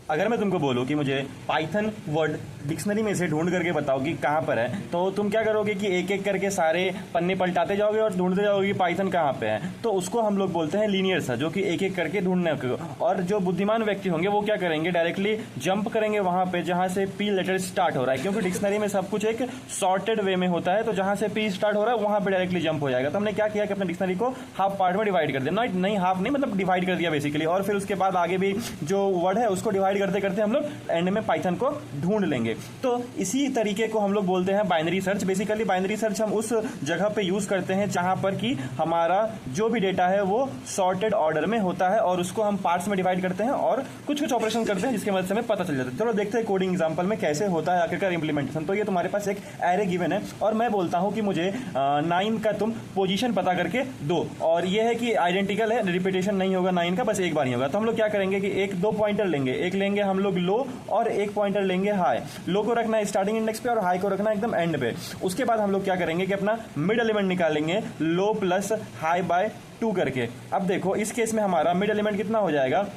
अगर मैं तुमको बोलूँ कि मुझे पाइथन वर्ड डिक्शनरी में से ढूंढ करके बताओ कि कहाँ पर है, तो तुम क्या करोगे कि एक एक करके सारे पन्ने पलटाते जाओगे और ढूंढते जाओगे कि पाइथन कहाँ पे है। तो उसको हम लोग बोलते हैं लीनियर सर्च, जो कि एक एक करके ढूंढने को। और जो बुद्धिमान व्यक्ति होंगे वो क्या करेंगे, डायरेक्टली जंप करेंगे वहाँ पे जहाँ से पी लेटर स्टार्ट हो रहा है, क्योंकि डिक्शनरी में सब कुछ एक सॉर्टेड वे में होता है। तो जहाँ से पी स्टार्ट हो रहा है वहाँ पे डायरेक्टली जंप हो जाएगा। तो हमने क्या किया कि अपने डिक्शनरी को हाफ पार्ट में डिवाइड कर दिया, नहीं हाफ नहीं, मतलब डिवाइड कर दिया बेसिकली। और फिर उसके बाद आगे भी जो वर्ड है उसको डिवाइड करते करते हम लोग एंड में पाइथन को ढूंढ लेंगे। तो इसी तरीके को हम लोग बोलते हैं binary search. Basically binary search हम उस जगह पे यूज करते हैं जहां पर कि हमारा जो भी डेटा है वो सॉर्टेड ऑर्डर में होता है, और उसको हम पार्ट्स में डिवाइड करते हैं और कुछ कुछ ऑपरेशन करते हैं जिसकी मदद से हमें पता चल जाता है। चलो देखते हैं कोडिंग एग्जांपल में कैसे होता है आखिरकार इंप्लीमेंटेशन। तो ये तुम्हारे पास एक एरे गिवन है और मैं बोलता हूं कि मुझे 9 का तुम पोजीशन पता करके दो, और ये है कि आइडेंटिकल है, रिपीटेशन नहीं होगा 9 का, बस एक बार ही होगा। तो हम लोग क्या करेंगे कि एक दो पॉइंटर लेंगे, एक लेंगे हम लोग लो और एक पॉइंटर लेंगे हाई। लो को रखना है स्टार्टिंग इंडेक्स पे और हाई को रखना एकदम एंड पे। उसके बाद हम लोग क्या करेंगे कि अपना मिड एलिमेंट निकालेंगे लो प्लस हाई बाय 2 करके। अब देखो इस केस में हमारा मिड एलिमेंट कितना हो जाएगा,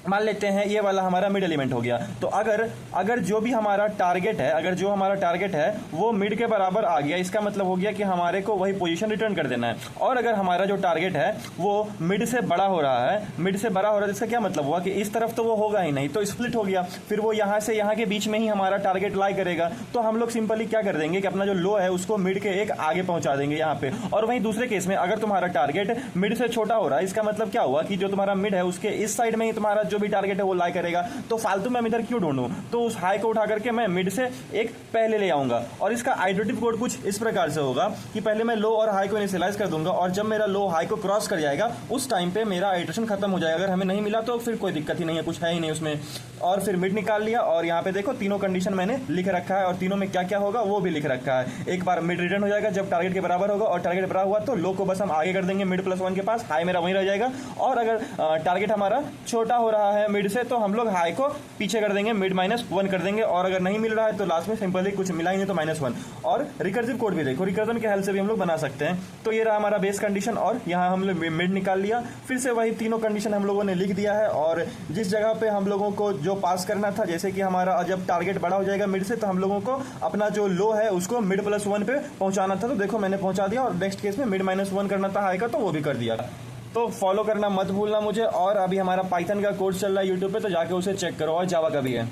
मान लेते हैं ये वाला हमारा मिड एलिमेंट हो गया। तो अगर जो भी हमारा टारगेट है, अगर जो हमारा टारगेट है वो मिड के बराबर आ गया, इसका मतलब हो गया कि हमारे को वही पोजीशन रिटर्न कर देना है। और अगर हमारा जो टारगेट है वो मिड से बड़ा हो रहा है, मिड से बड़ा हो रहा है, इसका क्या मतलब हुआ कि इस तरफ तो वो होगा ही नहीं, तो स्प्लिट हो गया, फिर वो यहाँ से यहाँ के बीच में ही हमारा टारगेट लाई करेगा। तो हम लोग सिंपली क्या कर देंगे कि अपना जो लो है उसको मिड के एक आगे पहुंचा देंगे यहाँ पे। और वहीं दूसरे केस में अगर तुम्हारा टारगेट मिड से छोटा हो रहा है, इसका मतलब क्या हुआ कि जो तुम्हारा मिड है उसके इस साइड में ही तुम्हारा जो भी टारगेट है वो लाई करेगा। तो फालतू में इधर क्यों ढूंढूं, तो उस हाई को उठा करके मैं मिड से एक पहले ले आऊंगा। और इसका आइटरेटिव कोड कुछ इस प्रकार से होगा कि पहले मैं लो और हाई को इनिशियलाइज कर दूंगा, और जब मेरा लो हाई को क्रॉस कर जाएगा उस टाइम पे मेरा आइटरेशन खत्म हो जाएगा। अगर हमें नहीं मिला तो फिर कोई दिक्कत ही नहीं है, कुछ है ही नहीं उसमें। और फिर मिड निकाल लिया, और यहाँ पे देखो तीनों कंडीशन मैंने लिख रखा है और तीनों में क्या क्या होगा वो भी लिख रखा है। एक बार मिड रिटर्न हो जाएगा जब टारगेट के बराबर होगा, और टारगेट बराबर हुआ तो लो को बस हम आगे कर देंगे मिड प्लस 1 के पास, हाई मेरा वहीं रह जाएगा। और अगर टारगेट हमारा छोटा हो रहा है मिड से, तो हम लोग हाई को पीछे कर देंगे, मिड -1 कर देंगे। और अगर नहीं मिल रहा है तो लास्ट में सिंपली कुछ मिला ही नहीं तो -1। और रिकर्सिव कोड भी देखो, रिकर्जन के हेल्प से भी हम लोग बना सकते हैं। तो ये रहा हमारा बेस कंडीशन, और यहाँ हम लोग मिड निकाल लिया, फिर से वही तीनों कंडीशन हम लोगों ने लिख दिया है। और जिस जगह पे हम लोगों को जो पास करना था, जैसे कि हमारा जब टारगेट बड़ा हो जाएगा मिड से, तो हम लोगों को अपना जो लो है उसको मिड प्लस 1 पे पहुंचाना था। तो देखो मैंने पहुंचा दिया, और नेक्स्ट केस में मिड -1 करना था हाई का, तो वो भी कर दिया। तो फॉलो करना मत भूलना मुझे। और अभी हमारा पाइथन का कोर्स चल रहा है यूट्यूब पे, तो जाके उसे चेक करो, और जावा का भी है।